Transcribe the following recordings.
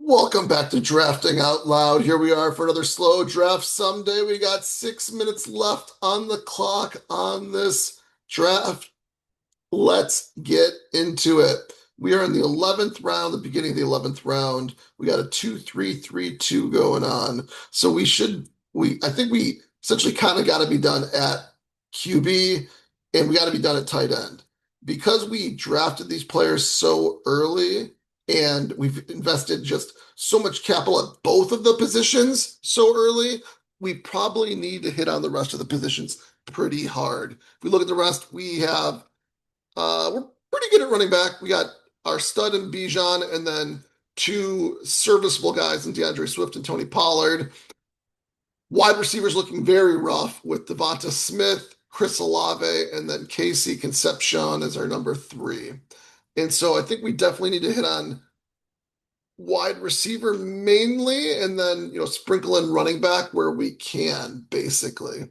Welcome back to Drafting Out Loud. Here we are for another slow draft someday. We got 6 minutes left on the clock on this draft. Let's get into it. We are in the 11th round, the beginning of the 11th round. We got a 2-3-3-2 going on. So I think we essentially kind of got to be done at QB and we got to be done at tight end. Because we drafted these players so early and we've invested just so much capital at both of the positions so early, we probably need to hit on the rest of the positions pretty hard. If we look at the rest, we're pretty good at running back. We got our stud in Bijan, and then two serviceable guys in DeAndre Swift and Tony Pollard. Wide receivers looking very rough with Devonta Smith, Chris Olave, and then Casey Concepcion as our number three. And so I think we definitely need to hit on wide receiver mainly, and then sprinkle in running back where we can, basically.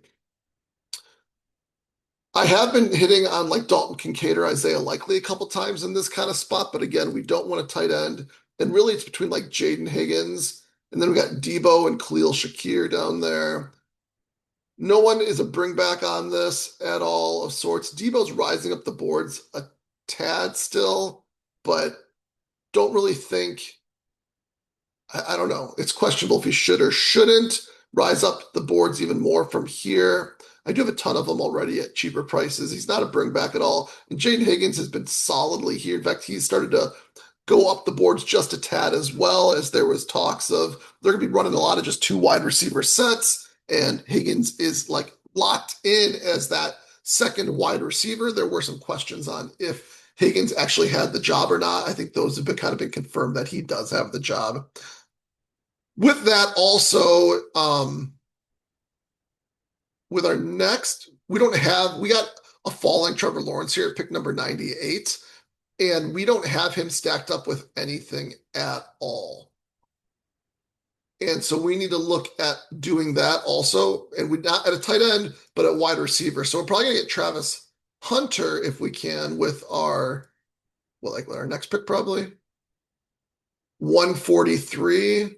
I have been hitting on like Dalton Kincaid or Isaiah Likely a couple times in this kind of spot, but again, we don't want a tight end. And really, it's between like Jaden Higgins, and then we got Debo and Khalil Shakir down there. No one is a bring back on this at all of sorts. Debo's rising up the boards a tad still, but don't really think, I don't know. It's questionable if he should or shouldn't rise up the boards even more from here. I do have a ton of them already at cheaper prices. He's not a bring back at all. And Jaden Higgins has been solidly here. In fact, he's started to go up the boards just a tad as well, as there was talks of they're going to be running a lot of just two wide receiver sets. And Higgins is like locked in as that second wide receiver. There were some questions on if Higgins actually had the job or not. I think those have been kind of been confirmed that he does have the job. With that, also, with our next, we got a falling Trevor Lawrence here at pick number 98, and we don't have him stacked up with anything at all. And so we need to look at doing that also. And we're not at a tight end, but at wide receiver. So we're probably going to get Travis Hunter if we can with our next pick, probably 143.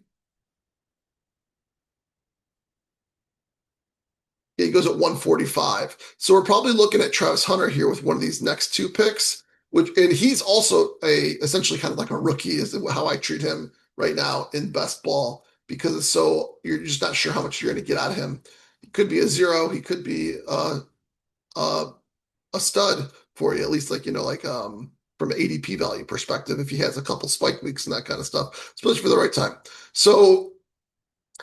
He goes at 145. So we're probably looking at Travis Hunter here with one of these next two picks, and he's also essentially kind of like a rookie is how I treat him right now in best ball, because you're just not sure how much you're going to get out of him. He could be a zero. He could be a stud for you, at least from an ADP value perspective, if he has a couple spike weeks and that kind of stuff, especially for the right time. So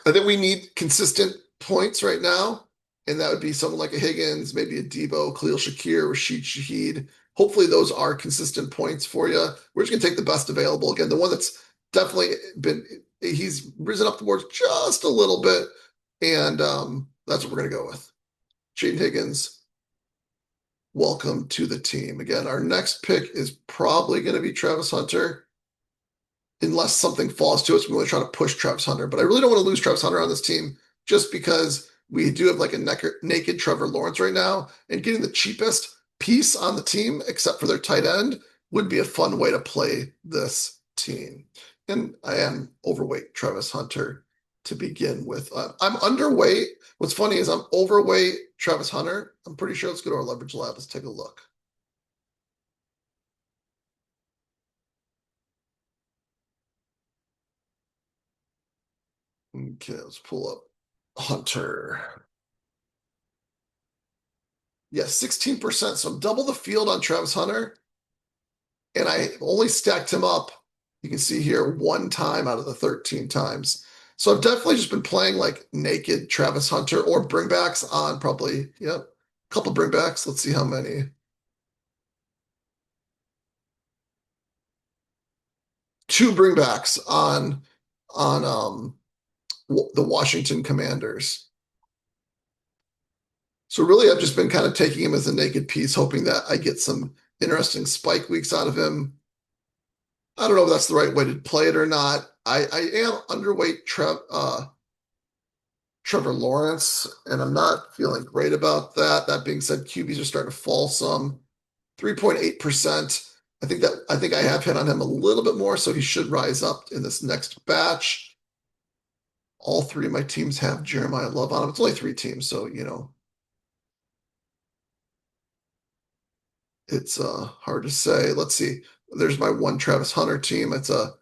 I think we need consistent points right now. And that would be someone like a Higgins, maybe a Debo, Khalil Shakir, Rashid Shaheed. Hopefully those are consistent points for you. We're just going to take the best available. Again, the one that's definitely he's risen up the boards just a little bit. And that's what we're going to go with. Jaden Higgins, welcome to the team. Again, our next pick is probably going to be Travis Hunter. Unless something falls to us, we want to try to push Travis Hunter. But I really don't want to lose Travis Hunter on this team just because we do have like a naked Trevor Lawrence right now, and getting the cheapest piece on the team, except for their tight end, would be a fun way to play this team. And I am overweight Travis Hunter to begin with. I'm underweight. What's funny is I'm overweight Travis Hunter. I'm pretty sure. Let's go to our leverage lab. Let's take a look. Okay, let's pull up Hunter. Yes, 16%. So double the field on Travis Hunter. And I only stacked him up, you can see here, one time out of the 13 times. So I've definitely just been playing like naked Travis Hunter or bringbacks on probably, a couple bringbacks. Let's see how many. Two bringbacks on the Washington Commanders. So really, I've just been kind of taking him as a naked piece, hoping that I get some interesting spike weeks out of him. I don't know if that's the right way to play it or not. I am underweight Trevor Lawrence, and I'm not feeling great about that. That being said, QBs are starting to fall some, 3.8%. I think I have hit on him a little bit more, so he should rise up in this next batch. All three of my teams have Jeremiah Love on them. It's only three teams, so it's hard to say. Let's see. There's my one Travis Hunter team. It's a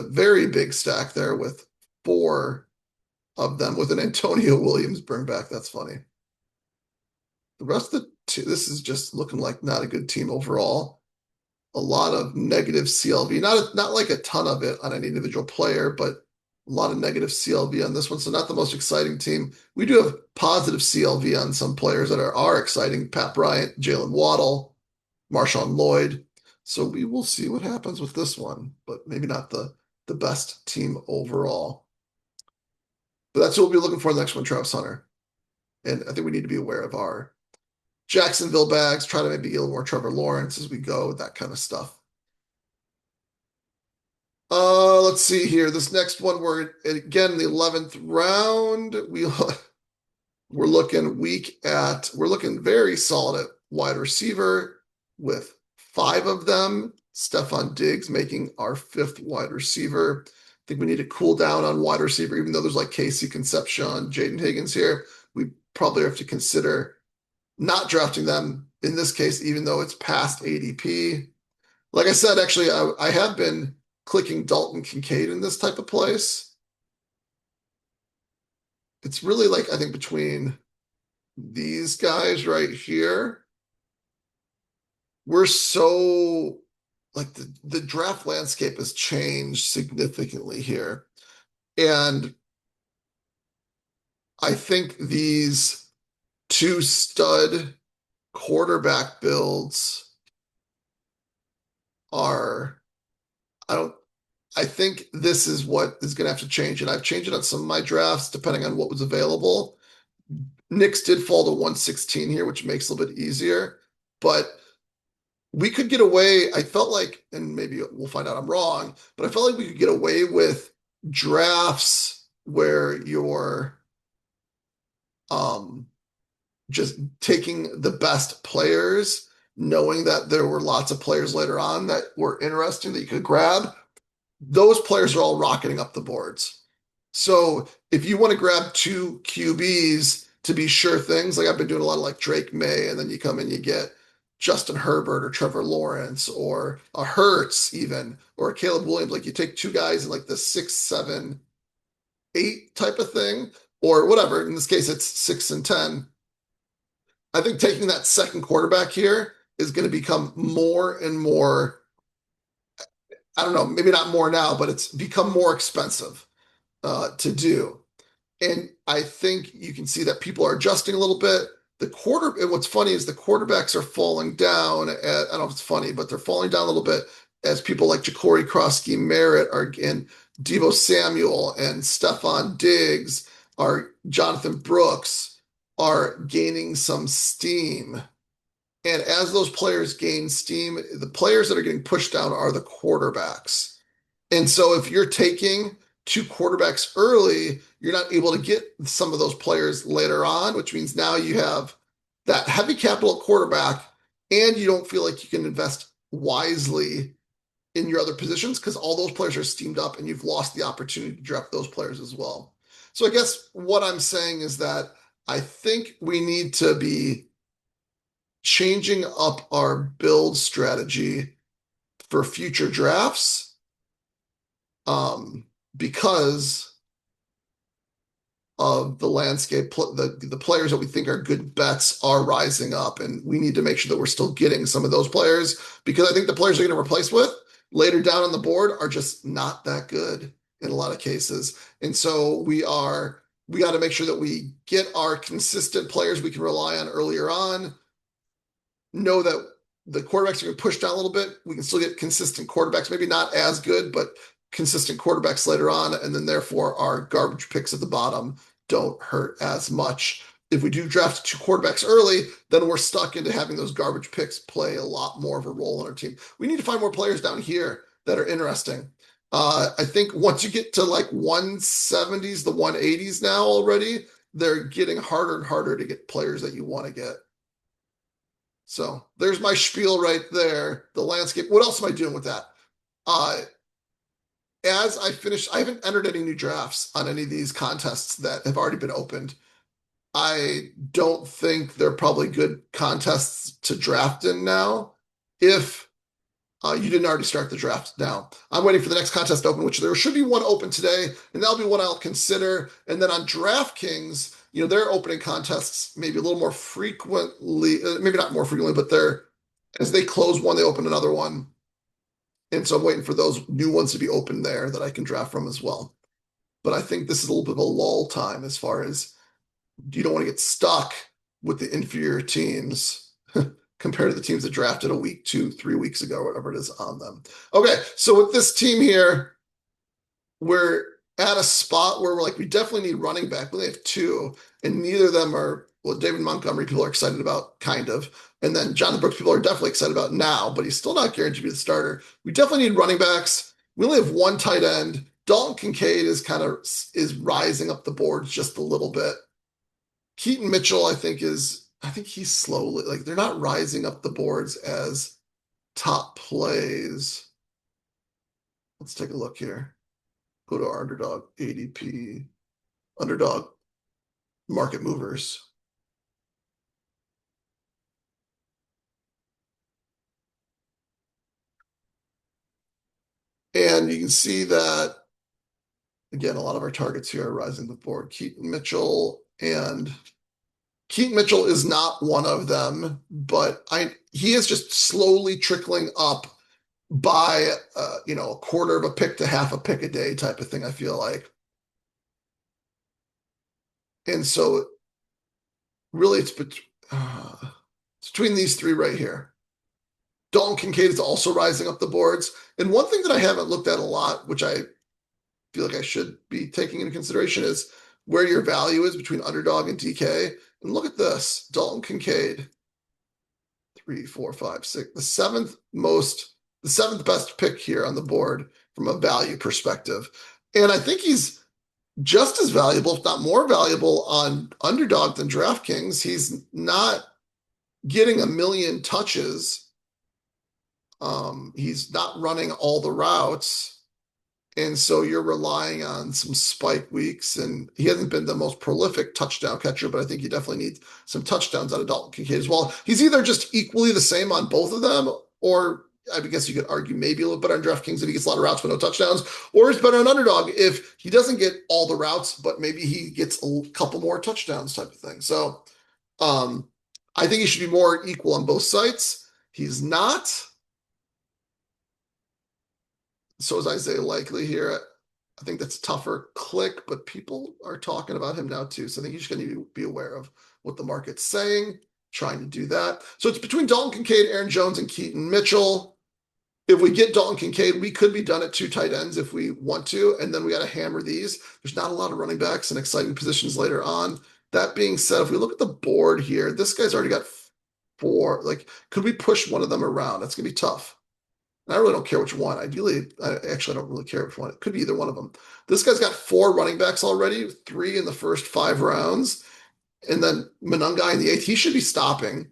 very big stack there with four of them with an Antonio Williams bring back. That's funny. The rest of this is just looking like not a good team overall. A lot of negative CLV, not like a ton of it on any individual player, but a lot of negative CLV on this one. So not the most exciting team. We do have positive CLV on some players that are exciting. Pat Bryant, Jalen Waddle, Marshawn Lloyd. So we will see what happens with this one, but maybe not the best team overall. But that's what we'll be looking for in the next one, Travis Hunter. And I think we need to be aware of our Jacksonville bags, try to maybe get a little more Trevor Lawrence as we go, that kind of stuff. Let's see here. This next one, we're again in the 11th round. We're looking very solid at wide receiver with 5 of them. Stefon Diggs making our 5th wide receiver. I think we need to cool down on wide receiver, even though there's like Casey Concepcion, Jaden Higgins here. We probably have to consider not drafting them in this case, even though it's past ADP. Like I said, actually, I have been clicking Dalton Kincaid in this type of place. It's really like, I think between these guys right here, we're so like the draft landscape has changed significantly here. And I think these 2 stud quarterback builds are, I think this is what is going to have to change. And I've changed it on some of my drafts depending on what was available. Knicks did fall to 116 here, which makes it a little bit easier. But we could get away, I felt like, and maybe we'll find out I'm wrong, but I felt like we could get away with drafts where you're just taking the best players, knowing that there were lots of players later on that were interesting that you could grab. Those players are all rocketing up the boards. So if you want to grab 2 QBs to be sure things, like I've been doing a lot of like Drake May, and then you come and you get Justin Herbert or Trevor Lawrence or a Hurts even, or a Caleb Williams. Like you take 2 guys in like the 6, 7, 8 type of thing, or whatever. In this case, it's 6 and 10. I think taking that second quarterback here is going to become more and more, I don't know, maybe not more now, but it's become more expensive to do. And I think you can see that people are adjusting a little bit. And what's funny is the quarterbacks are falling down. I don't know if it's funny, but they're falling down a little bit as people like Ja'Cory Krosky Merritt and Deebo Samuel and Stefon Diggs, Jonathan Brooks are gaining some steam. And as those players gain steam, the players that are getting pushed down are the quarterbacks. And so if you're taking 2 quarterbacks early, you're not able to get some of those players later on, which means now you have that heavy capital quarterback and you don't feel like you can invest wisely in your other positions because all those players are steamed up and you've lost the opportunity to draft those players as well. So I guess what I'm saying is that I think we need to be changing up our build strategy for future drafts because of the landscape. The players that we think are good bets are rising up, and we need to make sure that we're still getting some of those players because I think the players they're going to replace with later down on the board are just not that good in a lot of cases. And so we got to make sure that we get our consistent players we can rely on earlier on. Know that the quarterbacks are going to push down a little bit. We can still get consistent quarterbacks, maybe not as good, but consistent quarterbacks later on. And then therefore our garbage picks at the bottom don't hurt as much. If we do draft 2 quarterbacks early, then we're stuck into having those garbage picks play a lot more of a role in our team. We need to find more players down here that are interesting. I think once you get to like 170s, the 180s now already, they're getting harder and harder to get players that you want to get. So there's my spiel right there. The landscape. What else am I doing with that? Uh, as I finish, I haven't entered any new drafts on any of these contests that have already been opened. I don't think they're probably good contests to draft in now. If you didn't already start the draft now. I'm waiting for the next contest to open, which there should be one open today, and that'll be one I'll consider. And then on DraftKings, they're opening contests maybe a little more frequently, maybe not more frequently, but they're as they close one, they open another one. And so I'm waiting for those new ones to be open there that I can draft from as well. But I think this is a little bit of a lull time as far as you don't want to get stuck with the inferior teams compared to the teams that drafted a week, 2, 3 weeks ago, whatever it is on them. Okay, so with this team here, we're at a spot where we're like, we definitely need running back. We only have two, and neither of them are, well, David Montgomery, people are excited about, kind of. And then Jonathan Brooks, people are definitely excited about now, but he's still not guaranteed to be the starter. We definitely need running backs. We only have one tight end. Dalton Kincaid is rising up the boards just a little bit. Keaton Mitchell, I think he's slowly, like, they're not rising up the boards as top plays. Let's take a look here. Go to our underdog ADP, underdog market movers. And you can see that, again, a lot of our targets here are rising the board. Keaton Mitchell is not one of them, but he is just slowly trickling up by a quarter of a pick to half a pick a day type of thing, I feel like. And so really it's between these three right here. Dalton Kincaid is also rising up the boards. And one thing that I haven't looked at a lot, which I feel like I should be taking into consideration, is where your value is between underdog and DK. And look at this, Dalton Kincaid, 3, 4, 5, 6, the seventh best pick here on the board from a value perspective. And I think he's just as valuable, if not more valuable, on underdog than DraftKings. He's not getting a million touches. He's not running all the routes. And so you're relying on some spike weeks, and he hasn't been the most prolific touchdown catcher, but I think you definitely need some touchdowns out of Dalton Kincaid as well. He's either just equally the same on both of them, or I guess you could argue maybe a little better on DraftKings if he gets a lot of routes but no touchdowns, or he's better on underdog if he doesn't get all the routes, but maybe he gets a couple more touchdowns type of thing. So I think he should be more equal on both sites. He's not. So is Isaiah Likely here. I think that's a tougher click, but people are talking about him now too. So I think you just going to be aware of what the market's saying, trying to do that. So it's between Dalton Kincaid, Aaron Jones, and Keaton Mitchell. If we get Dalton Kincaid, we could be done at 2 tight ends if we want to, and then we got to hammer these. There's not a lot of running backs and exciting positions later on. That being said, if we look at the board here, this guy's already got 4. Like, could we push one of them around? That's going to be tough. I really don't care which one. I don't really care which one. It could be either one of them. This guy's got 4 running backs already, 3 in the first 5 rounds, and then Monangai in the 8th. He should be stopping.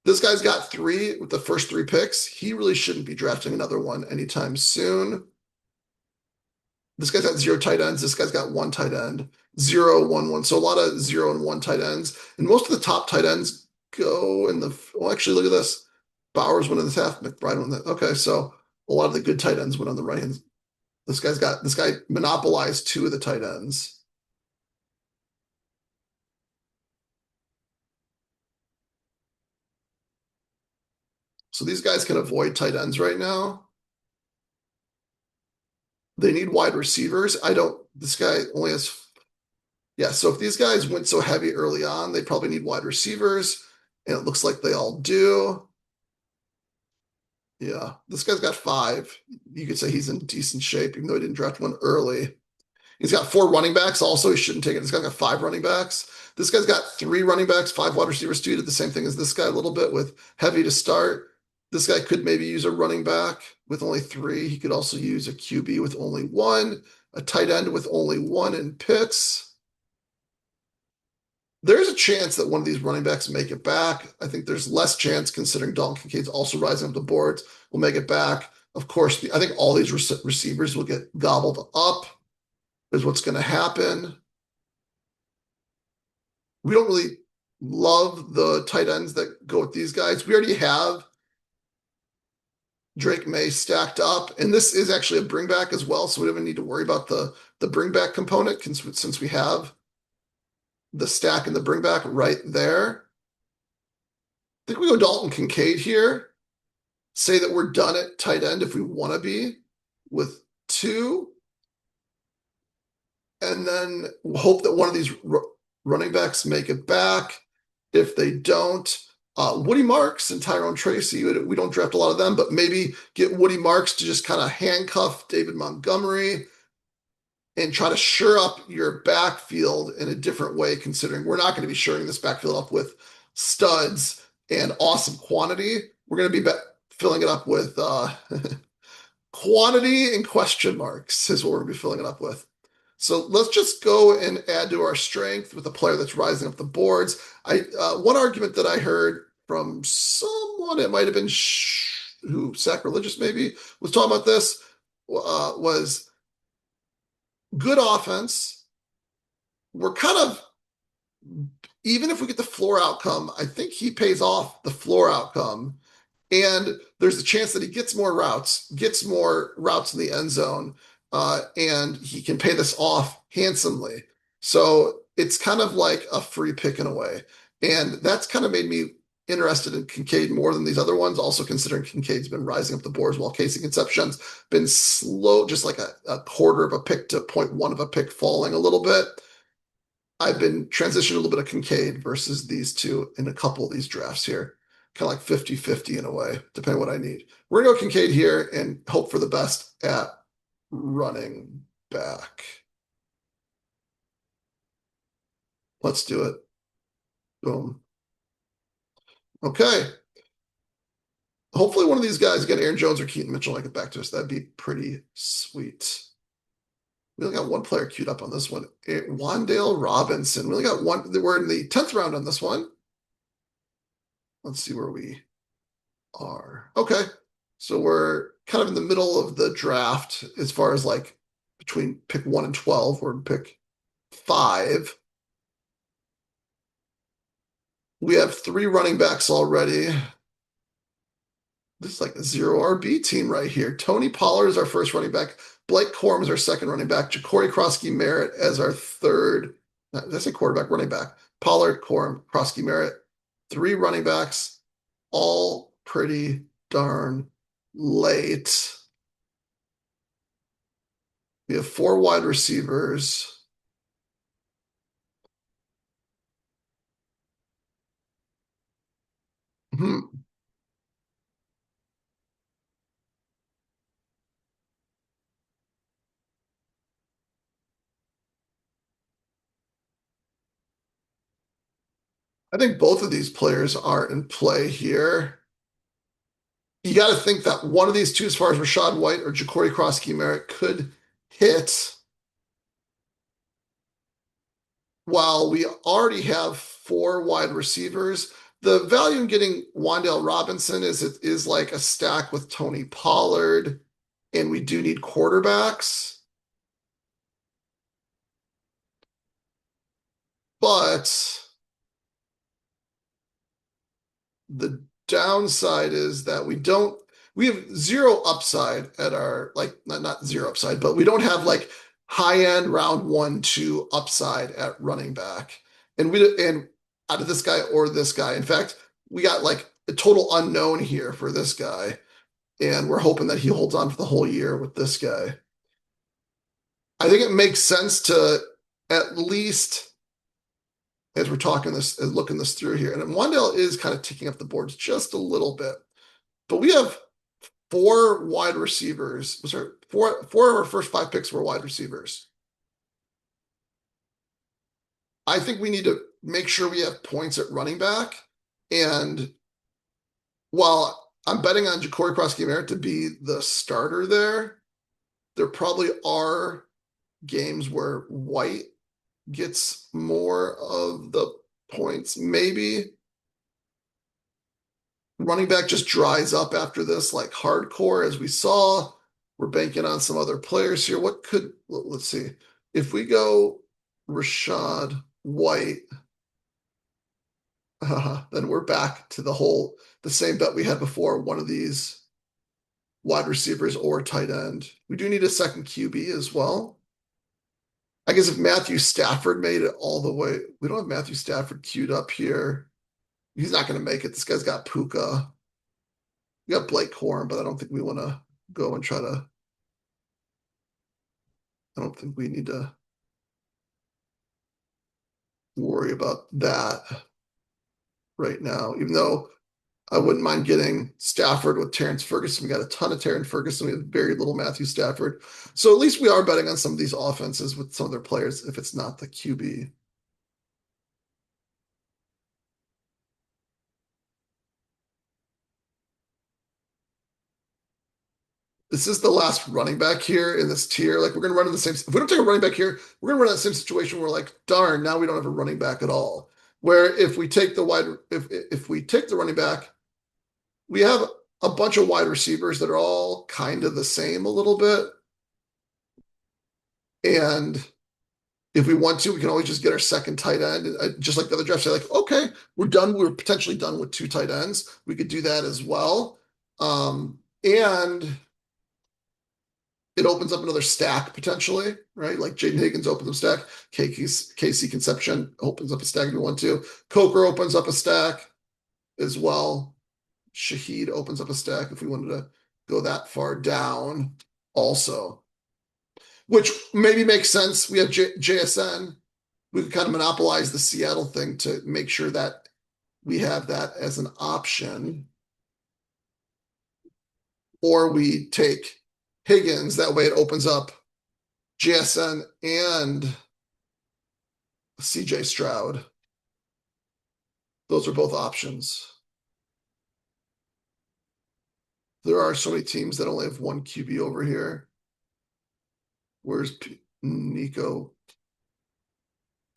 This guy's got 3 with the first 3 picks. He really shouldn't be drafting another one anytime soon. This guy's got 0 tight ends. This guy's got 1 tight end, 0, 1, 1. So a lot of 0 and 1 tight ends. And most of the top tight ends go in well, actually, look at this. Bowers went in the half, McBride went in the, okay, so a lot of the good tight ends went on the right hand. This guy monopolized 2 of the tight ends. So these guys can avoid tight ends right now. They need wide receivers. This guy only has, yeah, so if these guys went so heavy early on, they probably need wide receivers, and it looks like they all do. Yeah, this guy's got 5. You could say he's in decent shape, even though he didn't draft one early. He's got 4 running backs. Also, he shouldn't take it. This guy's got 5 running backs. This guy's got 3 running backs, 5 wide receivers too. He did the same thing as this guy a little bit with heavy to start. This guy could maybe use a running back with only 3. He could also use a QB with only 1, a tight end with only 1 in picks. there's a chance that one of these running backs make it back. I think there's less chance considering Dalton Kincaid's also rising up the boards. Will make it back. Of course, I think all these receivers will get gobbled up, is what's going to happen. We don't really love the tight ends that go with these guys. We already have Drake May stacked up, and this is actually a bring back as well, so we don't even need to worry about the bring back component since we have the stack and the bring back right there. I think we go Dalton Kincaid here. Say that we're done at tight end if we want to be with 2. And then hope that one of these running backs make it back. If they don't, Woody Marks and Tyrone Tracy, we don't draft a lot of them, but maybe get Woody Marks to just kind of handcuff David Montgomery and try to shore up your backfield in a different way, considering we're not going to be shoring this backfield up with studs and awesome quantity. We're going to be filling it up with quantity and question marks is what we're going to be filling it up with. So let's just go and add to our strength with a player that's rising up the boards. One argument that I heard from someone, it might have been who sacrilegious maybe, was talking about this, was good offense. We're kind of, even if we get the floor outcome, I think he pays off the floor outcome. And there's a chance that he gets more routes in the end zone, and he can pay this off handsomely. So it's kind of like a free pick in a way. And that's kind of made me interested in Kincaid more than these other ones, also considering Kincaid's been rising up the boards while Casey Conception's been slow, just like a quarter of a pick to 0.1 of a pick falling a little bit. I've been transitioning a little bit of Kincaid versus these two in a couple of these drafts here. Kind of like 50-50 in a way, depending on what I need. We're going to go Kincaid here and hope for the best at running back. Let's do it. Boom. Okay. Hopefully one of these guys, again, Aaron Jones or Keaton Mitchell, will get back to us. That'd be pretty sweet. We only got one player queued up on this one. Wan'Dale Robinson. We only got one. We're in the 10th round on this one. Let's see where we are. Okay. So we're kind of in the middle of the draft as far as like between pick 1 and 12. We're in pick 5. We have 3 running backs already. This is like a 0 RB team right here. Tony Pollard is our first running back. Blake Corum is our second running back. Ja'Cory Krosky-Merritt as our third. Did I say quarterback? Running back. Pollard, Corum, Krosky-Merritt. 3 running backs, all pretty darn late. We have 4 wide receivers. I think both of these players are in play here. You got to think that one of these two, as far as Rachaad White or Ja'Cory Krosky-Merritt, could hit. While we already have 4 wide receivers, the value in getting Wan'Dale Robinson is it is like a stack with Tony Pollard, and we do need quarterbacks. But the downside is that we have 0 upside at our, like, not 0 upside, but we don't have like high end round 1, 2 upside at running back. And out of this guy or this guy. In fact, we got like a total unknown here for this guy. And we're hoping that he holds on for the whole year with this guy. I think it makes sense to at least, as we're talking this, as looking this through here, and Wan'Dale is kind of ticking up the boards just a little bit, but we have 4 wide receivers. Sorry, 4 of our first 5 picks were wide receivers. I think we need to make sure we have points at running back. And while I'm betting on Ja'Cory Krosky-Merritt to be the starter there probably are games where White gets more of the points, maybe. Running back just dries up after this, like hardcore, as we saw. We're banking on some other players here. Let's see. If we go Rachaad White, then we're back to the same bet we had before. One of these wide receivers or tight end. We do need a second QB as well. I guess if Matthew Stafford made it all the way, we don't have Matthew Stafford queued up here. He's not going to make it. This guy's got Puka. We got Blake Corum, but I don't think we want to go and try to. I don't think we need to worry about that right now, even though I wouldn't mind getting Stafford with Terrence Ferguson. We got a ton of Terrence Ferguson. We have very little Matthew Stafford. So at least we are betting on some of these offenses with some of their players if it's not the QB. This is the last running back here in this tier. Like we're going to run in the same. If we don't take a running back here, we're going to run in the same situation where like, darn, now we don't have a running back at all. Where if we take if we take the running back, we have a bunch of wide receivers that are all kind of the same a little bit. And if we want to, we can always just get our second tight end. Just like the other draft, say like, okay, we're done. We're potentially done with two tight ends. We could do that as well. And it opens up another stack potentially, right? Like Jaden Higgins opens up a stack. Casey Conception opens up a stack if you want to. Coker opens up a stack as well. Shaheed opens up a stack if we wanted to go that far down also, which maybe makes sense. We have JSN. We could kind of monopolize the Seattle thing to make sure that we have that as an option. Or we take Higgins. That way it opens up JSN and CJ Stroud. Those are both options. There are so many teams that only have one QB over here. Where's Nico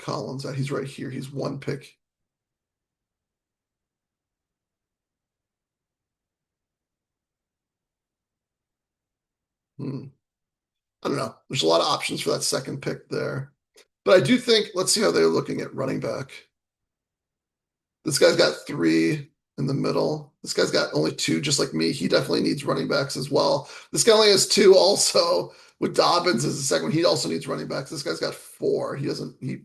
Collins at? He's right here. He's one pick. I don't know. There's a lot of options for that second pick there. But I do think, let's see how they're looking at running back. This guy's got 3 in the middle. This guy's got only 2, just like me. He definitely needs running backs as well. This guy only has 2 also. With Dobbins as the second one, he also needs running backs. This guy's got 4. He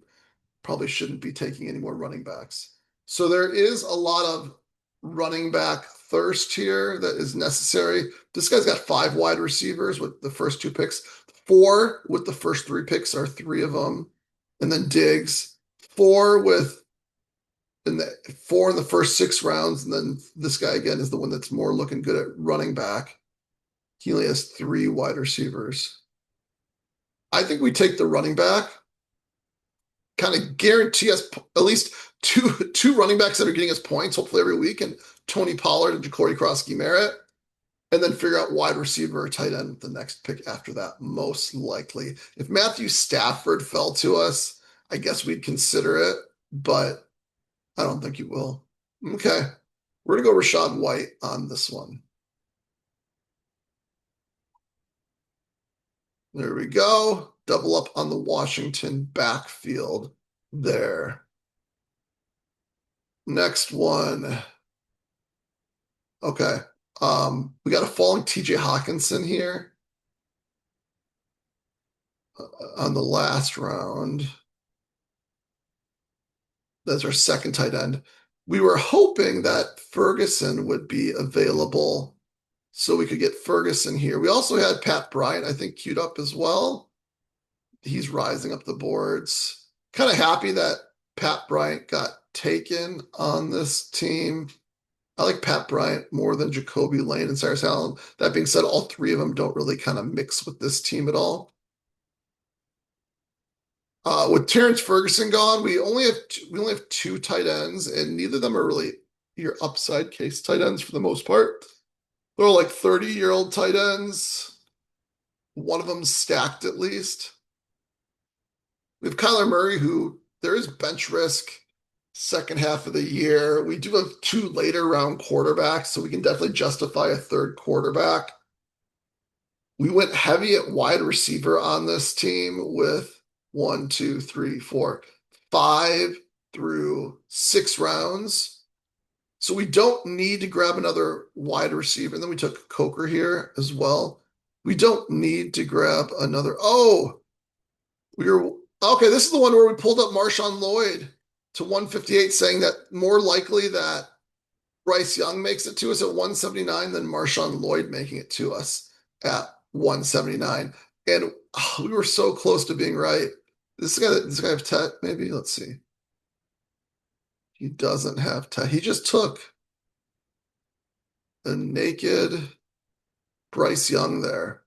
probably shouldn't be taking any more running backs. So there is a lot of running back thirst here that is necessary. This guy's got 5 wide receivers with the first 2 picks. 4 with the first 3 picks are 3 of them. And then Diggs, 4 in the first 6 rounds. And then this guy again is the one that's more looking good at running back. He only has 3 wide receivers. I think we take the running back, kind of guarantee us at least two running backs that are getting us points, hopefully every week, and Tony Pollard and Ja'Cory Cross-Merritt, and then figure out wide receiver or tight end with the next pick after that, most likely. If Matthew Stafford fell to us, I guess we'd consider it, but I don't think you will. Okay. We're going to go Rachaad White on this one. There we go. Double up on the Washington backfield there. Next one. Okay. We got a falling TJ Hawkinson here on the last round. That's our second tight end. We were hoping that Ferguson would be available so we could get Ferguson here. We also had Pat Bryant, I think, queued up as well. He's rising up the boards. Kind of happy that Pat Bryant got taken on this team. I like Pat Bryant more than Jacoby Lane and Cyrus Allen. That being said, all 3 of them don't really kind of mix with this team at all. With Terrence Ferguson gone, we only have 2 tight ends, and neither of them are really your upside case tight ends for the most part. They're all like 30-year-old tight ends. One of them's stacked at least. We have Kyler Murray, who there is bench risk second half of the year. We do have two later round quarterbacks, so we can definitely justify a third quarterback. We went heavy at wide receiver on this team with 5 through 6 rounds. So we don't need to grab another wide receiver. And then we took Coker here as well. We don't need to grab another. Oh, we were okay. This is the one where we pulled up Marshawn Lloyd to 158, saying that more likely that Bryce Young makes it to us at 179 than Marshawn Lloyd making it to us at 179. And we were so close to being right. This guy have Tet, maybe? Let's see. He doesn't have Tet. He just took a naked Bryce Young there.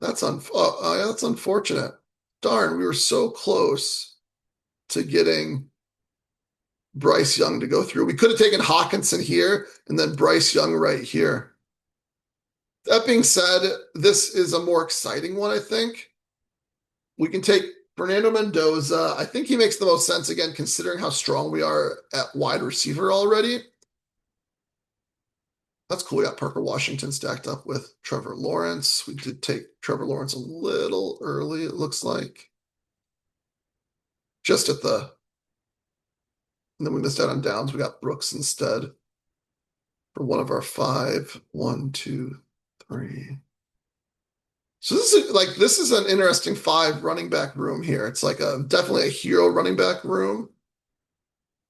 That's that's unfortunate. Darn, we were so close to getting Bryce Young to go through. We could have taken Hawkinson here and then Bryce Young right here. That being said, this is a more exciting one, I think. We can take Fernando Mendoza. I think he makes the most sense, again, considering how strong we are at wide receiver already. That's cool. We got Parker Washington stacked up with Trevor Lawrence. We did take Trevor Lawrence a little early, it looks like. Just at the... And then we missed out on Downs. We got Brooks instead for one of our 5. 1, 2, 3. So this is an interesting 5 running back room here. It's like definitely a hero running back room.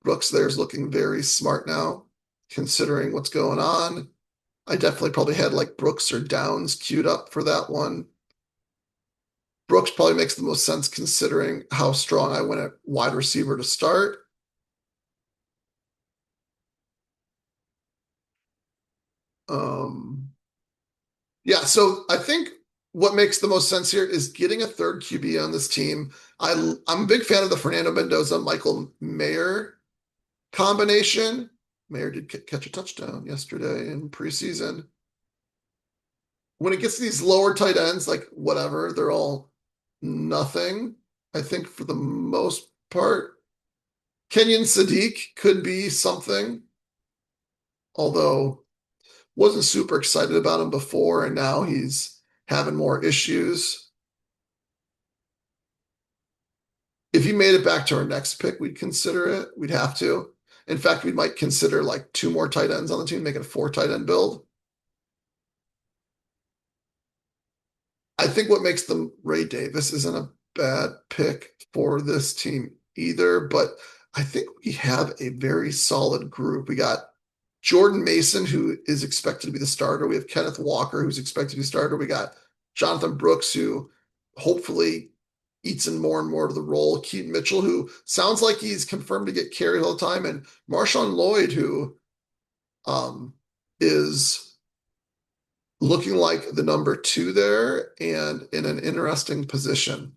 Brooks there's looking very smart now, considering what's going on. I definitely probably had like Brooks or Downs queued up for that one. Brooks probably makes the most sense considering how strong I went at wide receiver to start. Yeah, so I think what makes the most sense here is getting a third QB on this team. I'm a big fan of the Fernando Mendoza, Michael Mayer combination. Mayer did catch a touchdown yesterday in preseason. When it gets to these lower tight ends, like whatever, they're all nothing, I think, for the most part. Kenyon Sadiq could be something, although wasn't super excited about him before, and now he's having more issues. If he made it back to our next pick, we'd consider it. We'd have to. In fact, we might consider like 2 more tight ends on the team, make it a 4 tight end build. I think what makes them Ray Davis isn't a bad pick for this team either, but I think we have a very solid group. We got Jordan Mason, who is expected to be the starter. We have Kenneth Walker, who's expected to be the starter. We got Jonathan Brooks, who hopefully eats in more and more of the role. Keaton Mitchell, who sounds like he's confirmed to get carried all the time. And Marshawn Lloyd, who is looking like the number 2 there and in an interesting position.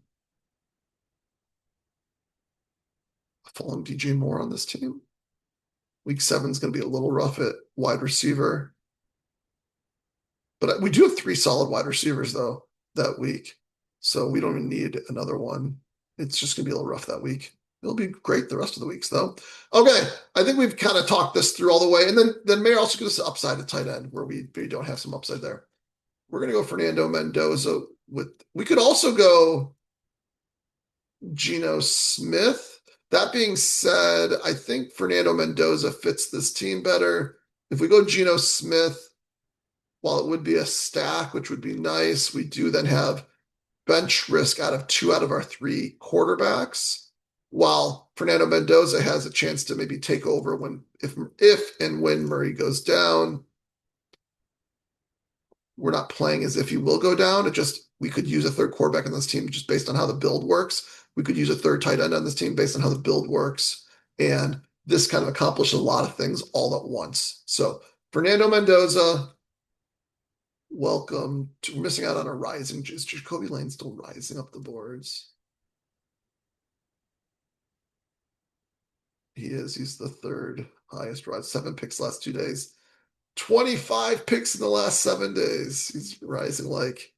Following DJ Moore on this team. Week 7 is going to be a little rough at wide receiver. But we do have 3 solid wide receivers, though, that week. So we don't even need another one. It's just going to be a little rough that week. It'll be great the rest of the weeks, though. Okay, I think we've kind of talked this through all the way. And then Mayer also gives us upside at tight end, where we don't have some upside there. We're going to go Fernando Mendoza. We could also go Geno Smith. That being said, I think Fernando Mendoza fits this team better. If we go Geno Smith, while it would be a stack, which would be nice, we do then have bench risk out of 2 out of our 3 quarterbacks, while Fernando Mendoza has a chance to maybe take over if and when Murray goes down. We're not playing as if he will go down. We could use a third quarterback on this team just based on how the build works. We could use a third tight end on this team based on how the build works. And this kind of accomplished a lot of things all at once. So Fernando Mendoza, welcome. We're missing out on a rising. Is Jacoby Lane still rising up the boards? He is. He's the 3rd highest rise. 7 picks last 2 days. 25 picks in the last 7 days. He's rising like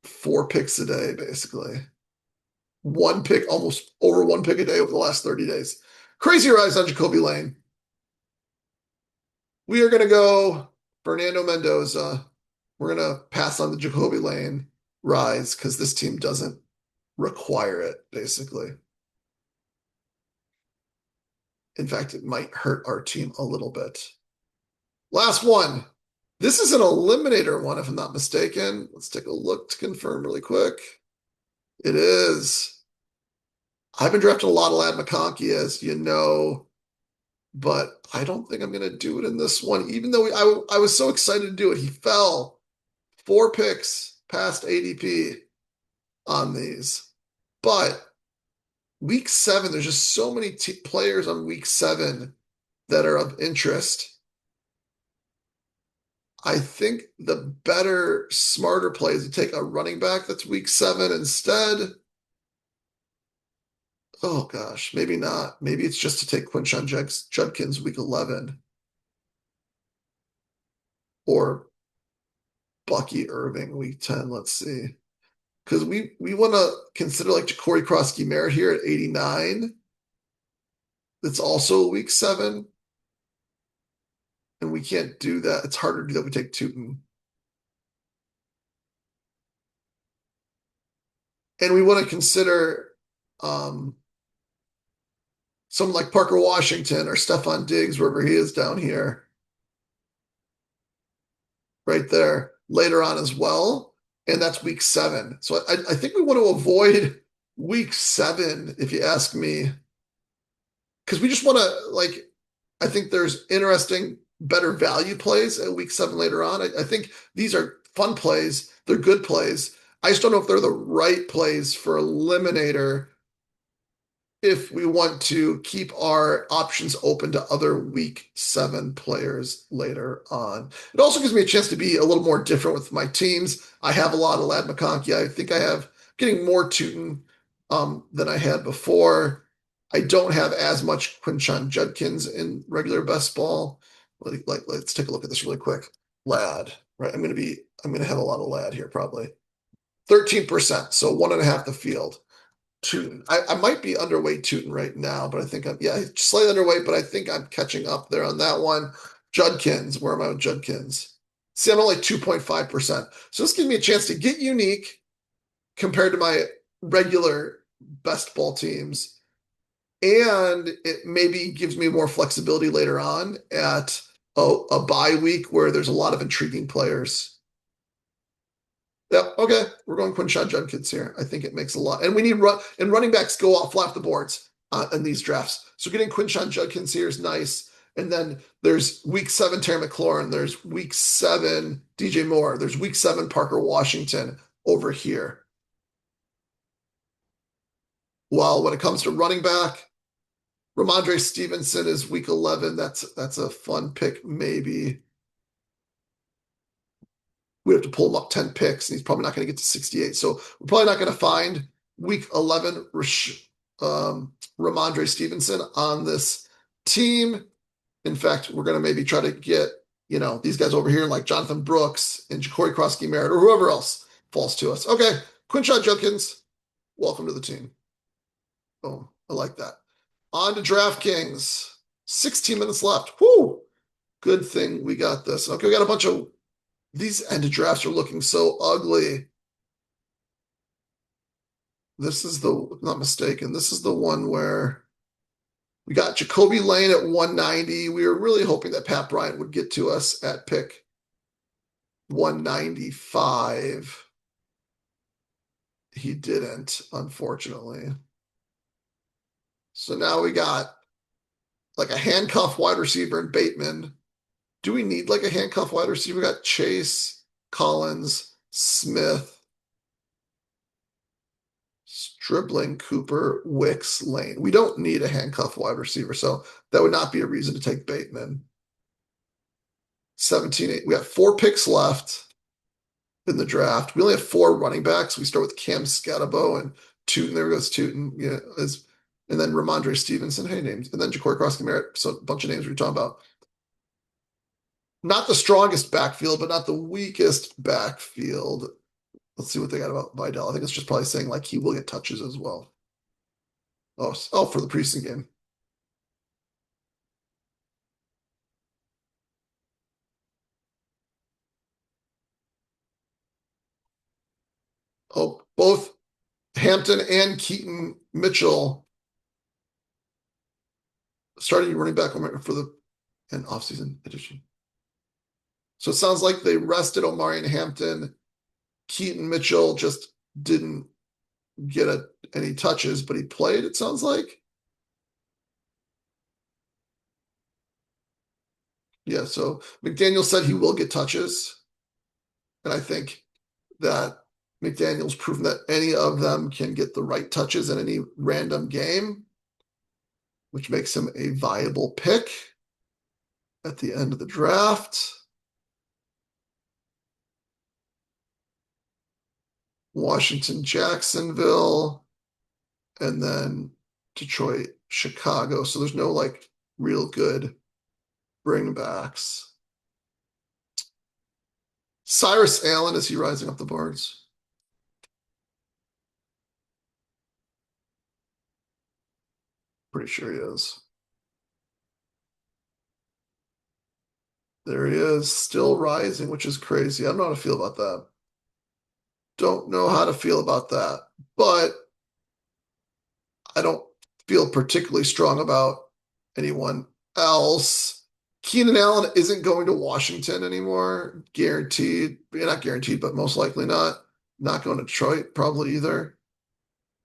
4 picks a day, basically. 1 pick, almost over 1 pick a day over the last 30 days. Crazy rise on Jacoby Lane. We are going to go Fernando Mendoza. We're going to pass on the Jacoby Lane rise because this team doesn't require it, basically. In fact, it might hurt our team a little bit. Last one. This is an eliminator one, if I'm not mistaken. Let's take a look to confirm really quick. It is. I've been drafting a lot of Ladd McConkey, as you know, but I don't think I'm going to do it in this one, even though I was so excited to do it. He fell 4 picks past ADP on these. But week 7, there's just so many players on week 7 that are of interest. I think the better, smarter play is to take a running back that's week 7 instead. Oh gosh, maybe not. Maybe it's just to take Quinshon Judkins week 11 or Bucky Irving week 10. Let's see. Because we want to consider like Ja'Cory Krosky-Merritt here at 89. That's also week 7. And we can't do that. It's harder to do that. We take Tootin. And we want to consider someone like Parker Washington or Stefon Diggs, wherever he is down here. Right there later on as well. And that's week 7. So I think we want to avoid week 7, if you ask me. Because we just want to, I think there's interesting, better value plays at week 7 later on. I think these are fun plays. They're good plays. I just don't know if they're the right plays for Eliminator if we want to keep our options open to other week 7 players later on. It also gives me a chance to be a little more different with my teams. I have a lot of Ladd McConkey. I think I have getting more Tootin than I had before. I don't have as much Quinshon Judkins in regular best ball. Let's take a look at this really quick. Ladd, right? I'm going to have a lot of Ladd here probably. 13%, so 1.5 the field. Tootin. I might be underweight Tootin right now, but I think slightly underweight, but I think I'm catching up there on that one. Judkins, where am I with Judkins? See, I'm only 2.5%. So this gives me a chance to get unique compared to my regular best ball teams. And it maybe gives me more flexibility later on at a bye week where there's a lot of intriguing players. Yep. Okay. We're going Quinshon Judkins here. I think it makes a lot. And we need running backs go off flat the boards in these drafts. So getting Quinshon Judkins here is nice. And then there's week 7 Terry McLaurin. There's week 7 DJ Moore. There's week 7 Parker Washington over here. While when it comes to running back, Ramondre Stevenson is week 11. That's a fun pick, maybe. We have to pull him up 10 picks, and he's probably not going to get to 68. So we're probably not going to find week 11 Ramondre Stevenson on this team. In fact, we're going to maybe try to get, these guys over here like Jonathan Brooks and Ja'Cory Krosky-Merritt or whoever else falls to us. Okay, Quinshon Judkins, welcome to the team. Boom, I like that. On to DraftKings. 16 minutes left. Whoo! Good thing we got this. Okay, we got a bunch of these end of drafts are looking so ugly. This is not mistaken. This is the one where we got Jacoby Lane at 190. We were really hoping that Pat Bryant would get to us at pick 195. He didn't, unfortunately. So now we got like a handcuff wide receiver in Bateman. Do we need like a handcuff wide receiver? We got Chase, Collins, Smith, Stribling, Cooper, Wicks, Lane. We don't need a handcuff wide receiver, so that would not be a reason to take Bateman. 17-8. We have 4 picks left in the draft. We only have 4 running backs. We start with Cam Scatabo and Tootin. There goes Tootin. And then Ramondre Stevenson. Hey, names. And then Ja'Cory Krosky-Merritt. So a bunch of names we're talking about. Not the strongest backfield, but not the weakest backfield. Let's see what they got about Vidal. I think it's just probably saying like he will get touches as well. Oh, for the preseason game. Oh, both Hampton and Keaton Mitchell starting running back for the an offseason edition. So it sounds like they rested Omarion Hampton. Keaton Mitchell just didn't get any touches, but he played, it sounds like. Yeah, so McDaniel said he will get touches. And I think that McDaniel's proven that any of them can get the right touches in any random game, which makes him a viable pick at the end of the draft. Washington, Jacksonville, and then Detroit, Chicago. So there's no like real good bringbacks. Cyrus Allen, is he rising up the boards? Pretty sure he is. There he is, still rising, which is crazy. I don't know how to feel about that. Don't know how to feel about that. But I don't feel particularly strong about anyone else. Keenan Allen isn't going to Washington anymore. Guaranteed. Not guaranteed, but most likely not. Not going to Detroit, probably either.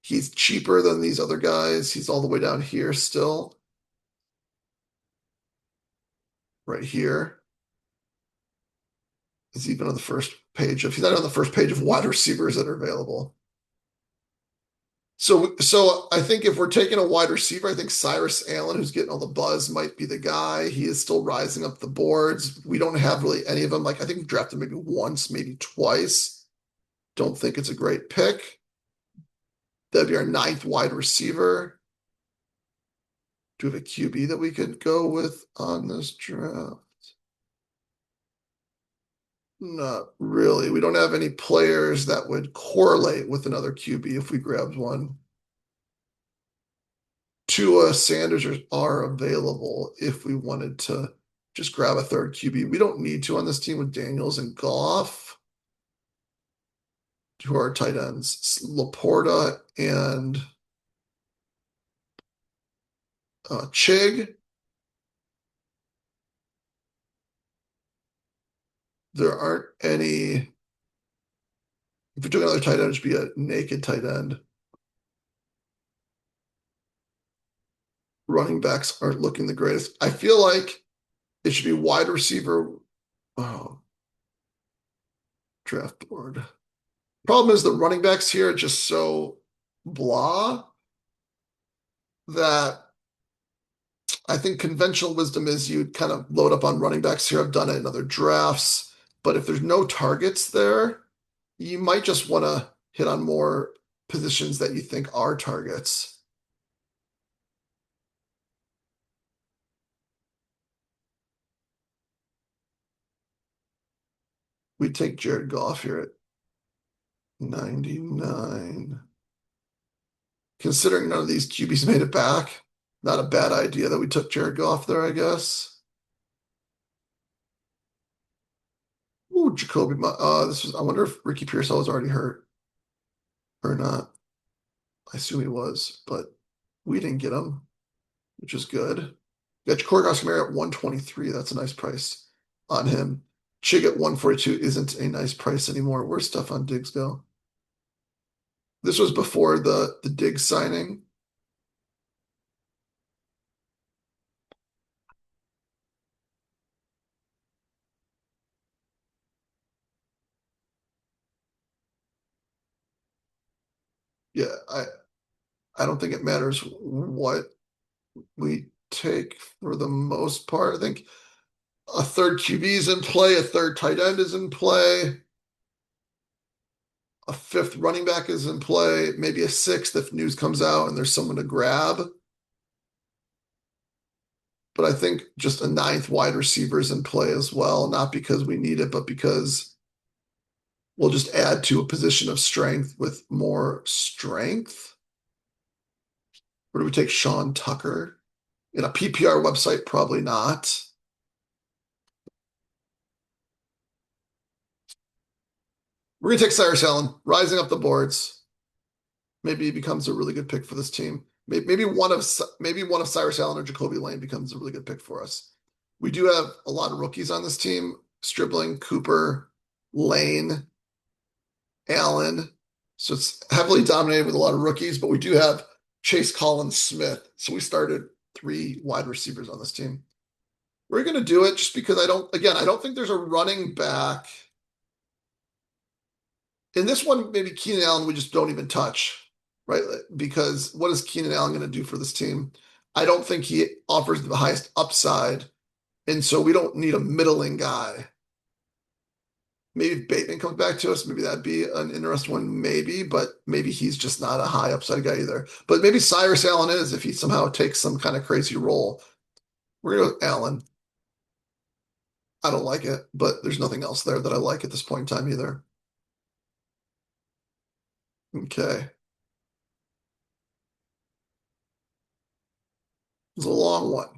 He's cheaper than these other guys. He's all the way down here still. Right here. He's even on the first page of, he's not on the first page of wide receivers that are available. So I think if we're taking a wide receiver, I think Cyrus Allen, who's getting all the buzz, might be the guy. He is still rising up the boards. We don't have really any of them. Like I think we've drafted maybe once, maybe twice. Don't think it's a great pick. That'd be our ninth wide receiver. Do we have a QB that we could go with on this draft? Not really. We don't have any players that would correlate with another QB if we grabbed one. Tua, Sanders are available if we wanted to just grab a third QB. We don't need to on this team with Daniels and Goff, who are tight ends. Laporta and Chig. There aren't any. If we took another tight end, it should be a naked tight end. Running backs aren't looking the greatest. I feel like it should be wide receiver. Oh, draft board. Problem is the running backs here are just so blah that I think conventional wisdom is you'd kind of load up on running backs here. I've done it in other drafts, but if there's no targets there, you might just want to hit on more positions that you think are targets. We'd take Jared Goff here at 99. Considering none of these QBs made it back, not a bad idea that we took Jared Goff there, I guess. Ooh, Jacoby. I wonder if Ricky Pearsall was already hurt or not. I assume he was, but we didn't get him, which is good. Got Corey Kamara at 123. That's a nice price on him. Chig at 142 isn't a nice price anymore. Where's Stefon Diggs go? This was before the Diggs signing. Yeah, I don't think it matters what we take for the most part. I think a third QB is in play, a third tight end is in play, a fifth running back is in play, maybe a sixth if news comes out and there's someone to grab. But I think just a ninth wide receiver is in play as well, not because we need it, but because we'll just add to a position of strength with more strength. Or do we take Sean Tucker? In a PPR website, probably not. We're gonna take Cyrus Allen, rising up the boards. Maybe he becomes a really good pick for this team. Maybe one of Cyrus Allen or Jacoby Lane becomes a really good pick for us. We do have a lot of rookies on this team: Stribling, Cooper, Lane, Allen. So it's heavily dominated with a lot of rookies, but we do have Chase Collins Smith. So we started 3 wide receivers on this team. We're going to do it just because I don't think there's a running back. In this one, maybe Keenan Allen, we just don't even touch, right? Because what is Keenan Allen going to do for this team? I don't think he offers the highest upside. And so we don't need a middling guy. Maybe if Bateman comes back to us, maybe that'd be an interesting one, maybe, but maybe he's just not a high upside guy either. But maybe Cyrus Allen is if he somehow takes some kind of crazy role. We're going to go Allen. I don't like it, but there's nothing else there that I like at this point in time either. Okay. It's a long one.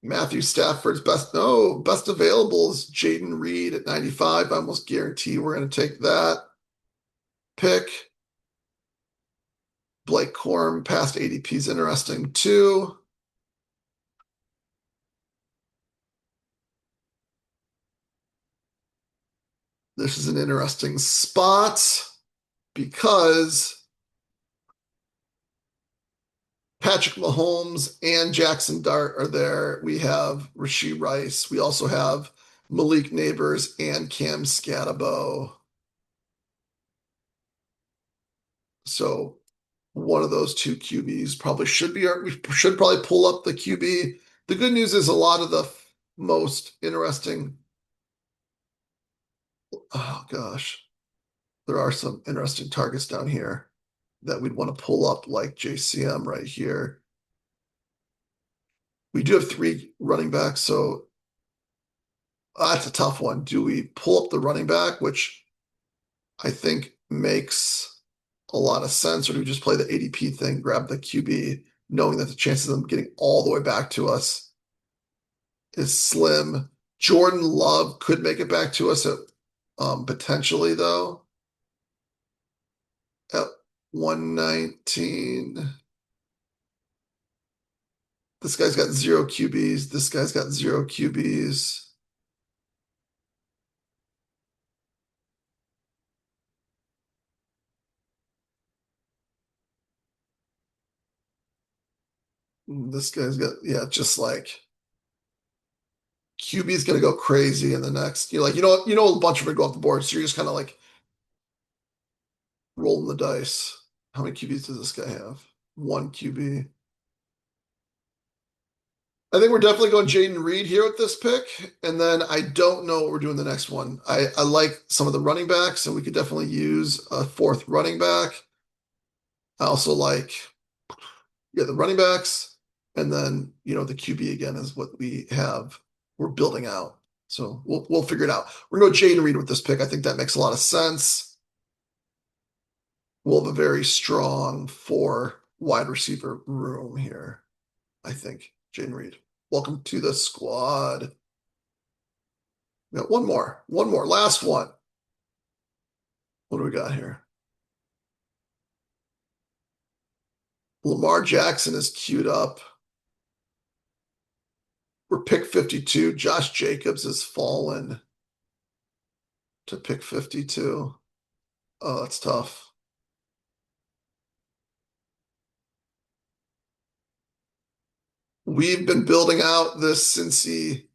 Matthew Stafford's best available is Jaden Reed at 95. I almost guarantee we're going to take that pick. Blake Corum past ADP is interesting too. This is an interesting spot because Patrick Mahomes and Jackson Dart are there. We have Rashee Rice. We also have Malik Neighbors and Cam Scatabo. So one of those 2 QBs probably should be we should probably pull up the QB. The good news is a lot of the most interesting. Oh gosh, there are some interesting targets down here that we'd want to pull up, like JCM right here. We do have 3 running backs, so that's a tough one. Do we pull up the running back, which I think makes a lot of sense, or do we just play the ADP thing, grab the QB, knowing that the chances of them getting all the way back to us is slim? Jordan Love could make it back to us at potentially, though, at 119. This guy's got 0 QBs. This guy's got 0 QBs. This guy's got, yeah, just like QB's gonna go crazy in the next, a bunch of them go off the board, so you're just kind of like rolling the dice. How many QBs does this guy have? 1 QB. I think we're definitely going Jaden Reed here with this pick, and then I don't know what we're doing the next one. I like some of the running backs, and we could definitely use a 4th running back. I also like, the running backs, and then the QB again is what we're building out. So we'll figure it out. We're gonna go Jaden Reed with this pick. I think that makes a lot of sense. We'll have a very strong 4 wide receiver room here, I think. Jaden Reed, welcome to the squad. We got one more, last one. What do we got here? Lamar Jackson is queued up. We're pick 52. Josh Jacobs has fallen to pick 52. Oh, that's tough. We've been building out this Cincy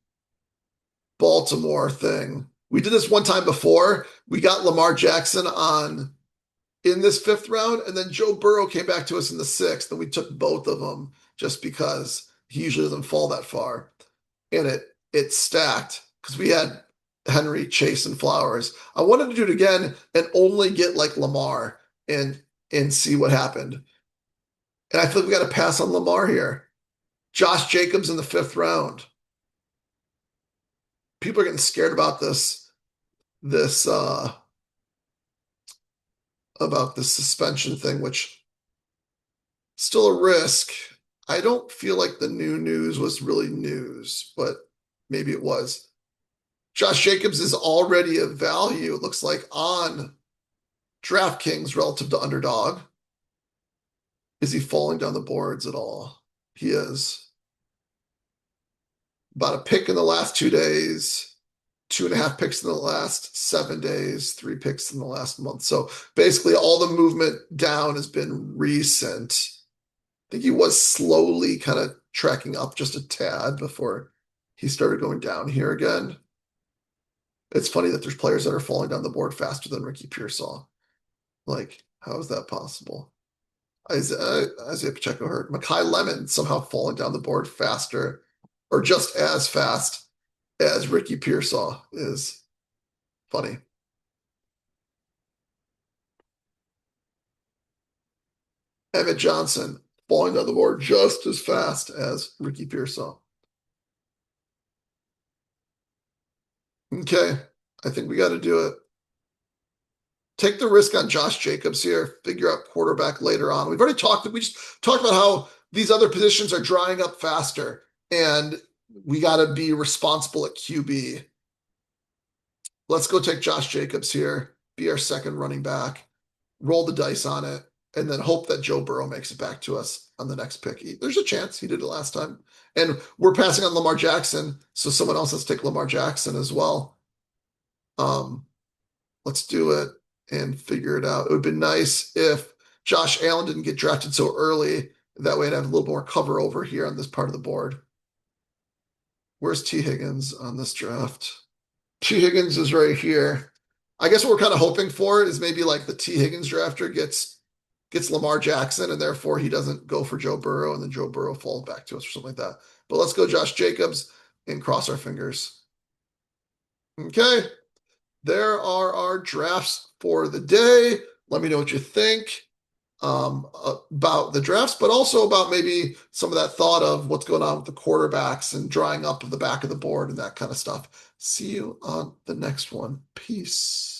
Baltimore thing. We did this one time before. We got Lamar Jackson on in this 5th round, and then Joe Burrow came back to us in the 6th, and we took both of them just because he usually doesn't fall that far. And it stacked because we had Henry, Chase, and Flowers. I wanted to do it again and only get like Lamar and see what happened. And I feel like we got to pass on Lamar here. Josh Jacobs in the 5th round. People are getting scared about about this suspension thing, which still a risk. I don't feel like the new news was really news, but maybe it was. Josh Jacobs is already a value, it looks like, on DraftKings relative to underdog. Is he falling down the boards at all? He is. About a pick in the last 2 days, 2.5 picks in the last 7 days, 3 picks in the last month. So basically, all the movement down has been recent. I think he was slowly kind of tracking up just a tad before he started going down here again. It's funny that there's players that are falling down the board faster than Ricky Pearsall. Like, how is that possible? Isaiah Pacheco hurt. Makai Lemon somehow falling down the board faster, or just as fast as Ricky Pearsall is funny. Emmett Johnson falling down the board just as fast as Ricky Pearsall. Okay, I think we got to do it. Take the risk on Josh Jacobs here. Figure out quarterback later on. We just talked about how these other positions are drying up faster, and we got to be responsible at QB. Let's go take Josh Jacobs here, be our second running back, roll the dice on it, and then hope that Joe Burrow makes it back to us on the next pick. There's a chance he did it last time. And we're passing on Lamar Jackson, so someone else has to take Lamar Jackson as well. Let's do it and figure it out. It would be nice if Josh Allen didn't get drafted so early. That way I'd have a little more cover over here on this part of the board. Where's T. Higgins on this draft? T. Higgins is right here. I guess what we're kind of hoping for is maybe like the T. Higgins drafter gets Lamar Jackson, and therefore he doesn't go for Joe Burrow, and then Joe Burrow falls back to us or something like that. But let's go Josh Jacobs and cross our fingers. Okay. There are our drafts for the day. Let me know what you think about the drafts, but also about maybe some of that thought of what's going on with the quarterbacks and drying up of the back of the board and that kind of stuff. See you on the next one. Peace.